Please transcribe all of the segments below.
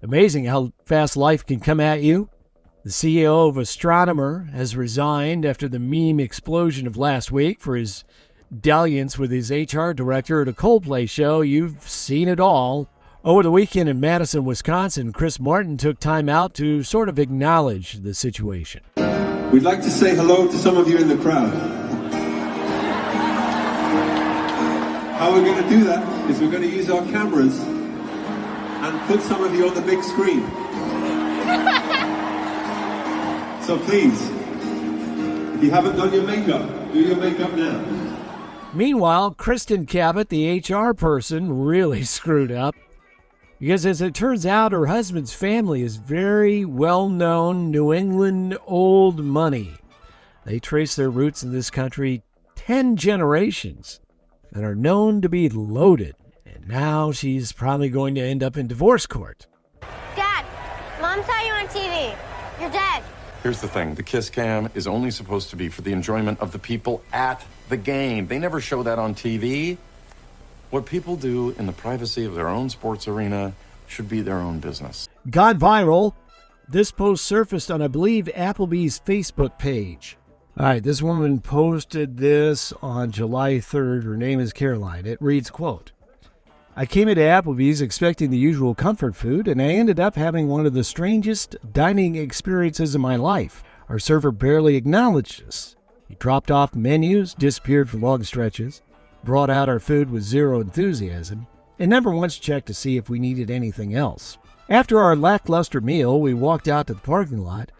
Amazing how fast life can come at you. The CEO of Astronomer has resigned after the meme explosion of last week for his dalliance with his HR director at a Coldplay show. You've seen it all. Over the weekend in Madison, Wisconsin, Chris Martin took time out to sort of acknowledge the situation. We'd like to say hello to some of you in the crowd. How we're going to do that is we're going to use our cameras and put some of you on the big screen. So please, if you haven't done your makeup, do your makeup now. Meanwhile, Kristen Cabot, the HR person, really screwed up. Because as it turns out, her husband's family is very well-known New England old money. They trace their roots in this country 10 generations and are known to be loaded. And now she's probably going to end up in divorce court. Dad, Mom saw you on TV. You're dead. Here's the thing. The kiss cam is only supposed to be for the enjoyment of the people at the game. They never show that on TV. What people do in the privacy of their own sports arena should be their own business. Gone viral. This post surfaced on, I believe, Applebee's Facebook page. All right, this woman posted this on July 3rd. Her name is Caroline. It reads, quote, I came into Applebee's expecting the usual comfort food, and I ended up having one of the strangest dining experiences of my life. Our server barely acknowledged us. He dropped off menus, disappeared for long stretches, brought out our food with zero enthusiasm, and never once checked to see if we needed anything else. After our lackluster meal, we walked out to the parking lot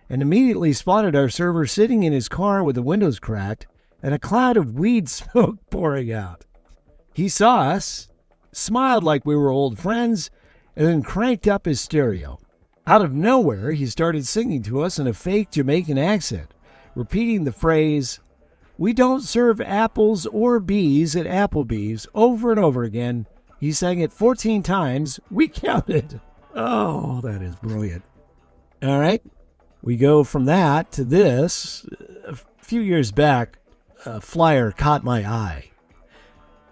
and immediately spotted our server sitting in his car with the windows cracked and a cloud of weed smoke pouring out. He saw us, smiled like we were old friends, and then cranked up his stereo. Out of nowhere, he started singing to us in a fake Jamaican accent, repeating the phrase, "We don't serve apples or bees at Applebee's," over and over again. He sang it 14 times. We counted. Oh, that is brilliant. All right. We go from that to this. A few years back, a flyer caught my eye.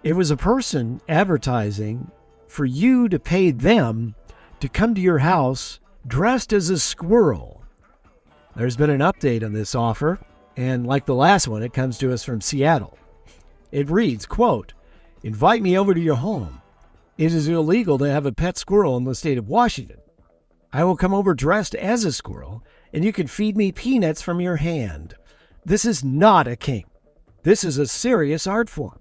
It was a person advertising for you to pay them to come to your house dressed as a squirrel. There's been an update on this offer, and like the last one, it comes to us from Seattle. It reads, quote, invite me over to your home. It is illegal to have a pet squirrel in the state of Washington. I will come over dressed as a squirrel, and you can feed me peanuts from your hand. This is not a kink. This is a serious art form.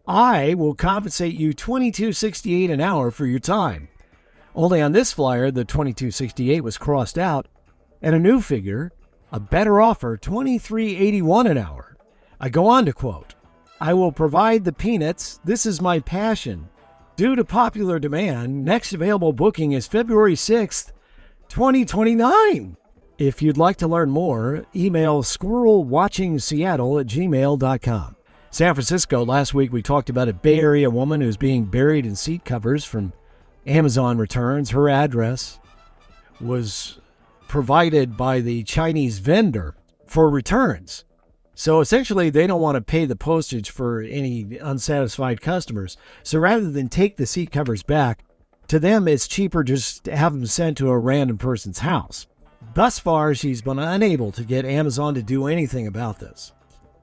I will compensate you $22.68 an hour for your time. Only on this flyer, the $22.68 was crossed out, and a new figure, a better offer, $23.81 an hour. I go on to quote, I will provide the peanuts. This is my passion. Due to popular demand, next available booking is February 6th, 2029. If you'd like to learn more, email squirrelwatchingseattle@gmail.com. San Francisco, last week we talked about a Bay Area woman who's being buried in seat covers from Amazon returns. Her address was provided by the Chinese vendor for returns. So essentially, they don't want to pay the postage for any unsatisfied customers. So rather than take the seat covers back, to them it's cheaper just to have them sent to a random person's house. Thus far, she's been unable to get Amazon to do anything about this.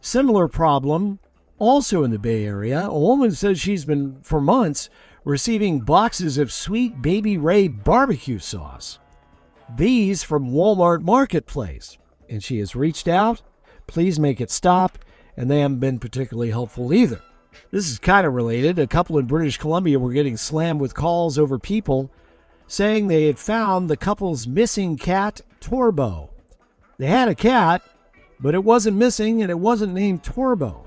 Similar problem, also in the Bay Area, a woman says she's been, for months, receiving boxes of Sweet Baby Ray barbecue sauce. These from Walmart Marketplace. And she has reached out. Please make it stop, and they haven't been particularly helpful either. This is kind of related. A couple in British Columbia were getting slammed with calls over people saying they had found the couple's missing cat, Torbo. They had a cat, but it wasn't missing, and it wasn't named Torbo.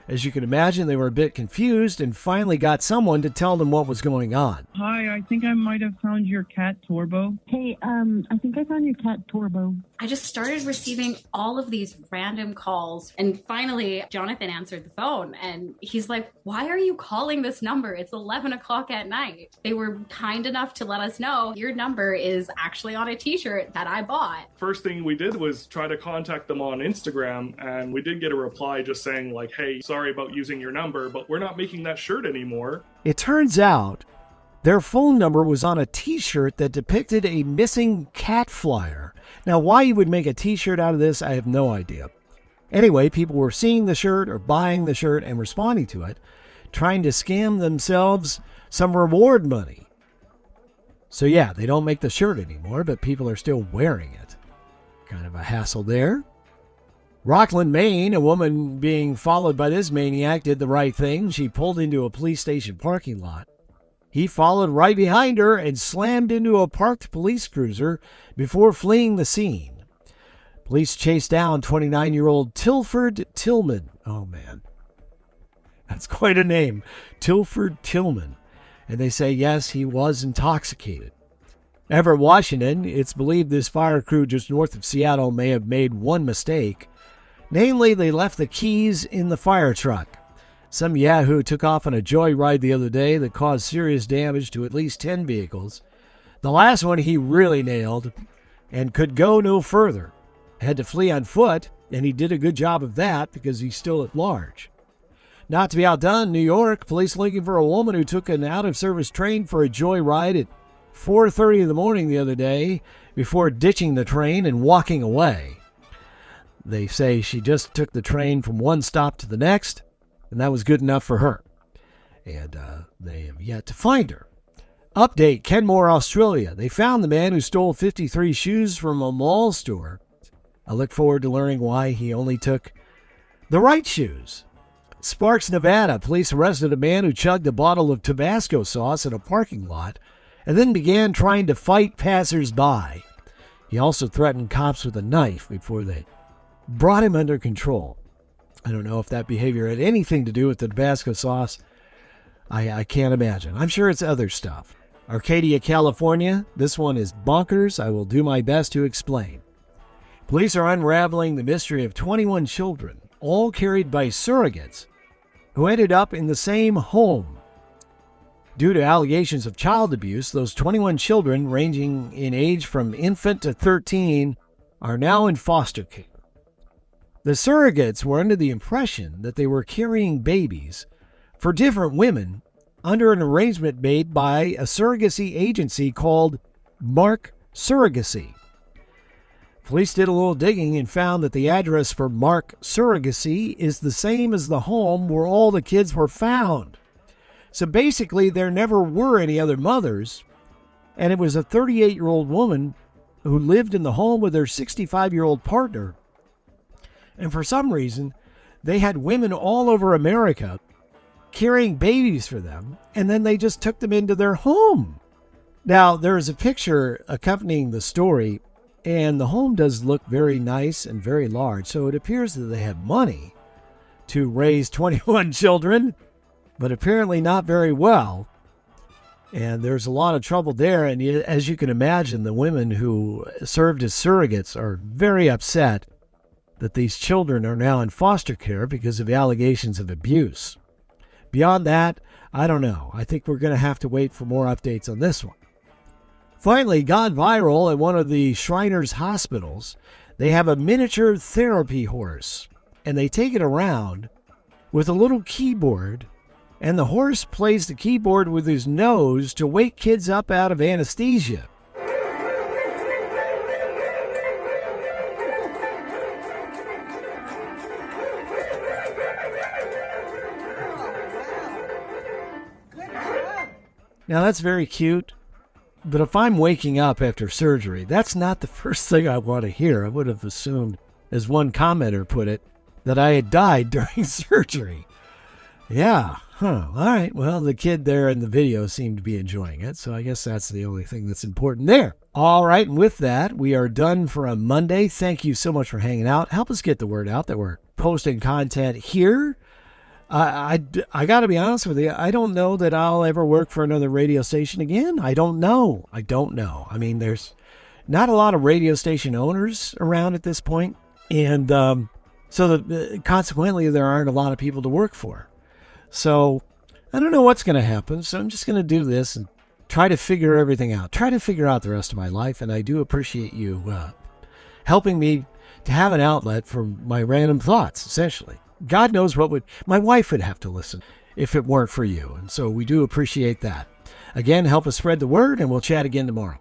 As you can imagine, they were a bit confused and finally got someone to tell them what was going on. Hi, I think I might have found your cat, Torbo. Hey, I think I found your cat, Torbo. I just started receiving all of these random calls, and finally Jonathan answered the phone, and he's like, why are you calling this number? It's 11 o'clock at night. They were kind enough to let us know your number is actually on a t-shirt that I bought. First thing we did was try to contact them on Instagram, and we did get a reply just saying like, hey, sorry about using your number, but we're not making that shirt anymore. It turns out Their phone number was on a t-shirt that depicted a missing cat flyer. Now, why you would make a t-shirt out of this, I have no idea. Anyway, people were seeing the shirt or buying the shirt and responding to it, trying to scam themselves some reward money. So yeah, they don't make the shirt anymore, but people are still wearing it. Kind of a hassle there. Rockland, Maine, a woman being followed by this maniac did the right thing. She pulled into a police station parking lot. He followed right behind her and slammed into a parked police cruiser before fleeing the scene. Police chased down 29-year-old Tilford Tillman. Oh, man. That's quite a name. Tilford Tillman. And they say, yes, he was intoxicated. Everett, Washington, it's believed this fire crew just north of Seattle may have made one mistake. Namely, they left the keys in the fire truck. Some yahoo took off on a joyride the other day that caused serious damage to at least 10 vehicles. The last one he really nailed and could go no further. Had to flee on foot, and he did a good job of that because he's still at large. Not to be outdone, New York, police looking for a woman who took an out-of-service train for a joyride at 4:30 in the morning the other day before ditching the train and walking away. They say she just took the train from one stop to the next, and that was good enough for her. And they have yet to find her. Update, Kenmore, Australia. They found the man who stole 53 shoes from a mall store. I look forward to learning why he only took the right shoes. Sparks, Nevada. Police arrested a man who chugged a bottle of Tabasco sauce in a parking lot and then began trying to fight passers-by. He also threatened cops with a knife before they brought him under control. I don't know if that behavior had anything to do with the Tabasco sauce. I can't imagine. I'm sure it's other stuff. Arcadia, California. This one is bonkers. I will do my best to explain. Police are unraveling the mystery of 21 children, all carried by surrogates, who ended up in the same home. Due to allegations of child abuse, those 21 children, ranging in age from infant to 13, are now in foster care. The surrogates were under the impression that they were carrying babies for different women under an arrangement made by a surrogacy agency called Mark Surrogacy. Police did a little digging and found that the address for Mark Surrogacy is the same as the home where all the kids were found. So basically, there never were any other mothers, and it was a 38-year-old woman who lived in the home with her 65-year-old partner. And for some reason, they had women all over America carrying babies for them, and then they just took them into their home. Now, there is a picture accompanying the story, and the home does look very nice and very large, so it appears that they have money to raise 21 children, but apparently not very well. And there's a lot of trouble there, and as you can imagine, the women who served as surrogates are very upset that these children are now in foster care because of allegations of abuse. Beyond that, I don't know. I think we're going to have to wait for more updates on this one. Finally, gone viral at one of the Shriners hospitals. They have a miniature therapy horse, and they take it around with a little keyboard, and the horse plays the keyboard with his nose to wake kids up out of anesthesia. Now, that's very cute, but if I'm waking up after surgery, that's not the first thing I want to hear. I would have assumed, as one commenter put it, that I had died during surgery. Yeah, all right. Well, the kid there in the video seemed to be enjoying it, so I guess that's the only thing that's important there. All right, and with that, we are done for a Monday. Thank you so much for hanging out. Help us get the word out that we're posting content here. I got to be honest with you. I don't know that I'll ever work for another radio station again. I don't know. I mean, there's not a lot of radio station owners around at this point. And so consequently, there aren't a lot of people to work for. So I don't know what's going to happen. So I'm just going to do this and try to figure everything out. Try to figure out the rest of my life. And I do appreciate you helping me to have an outlet for my random thoughts, essentially. God knows what my wife would have to listen if it weren't for you. And so we do appreciate that. Again, help us spread the word, and we'll chat again tomorrow.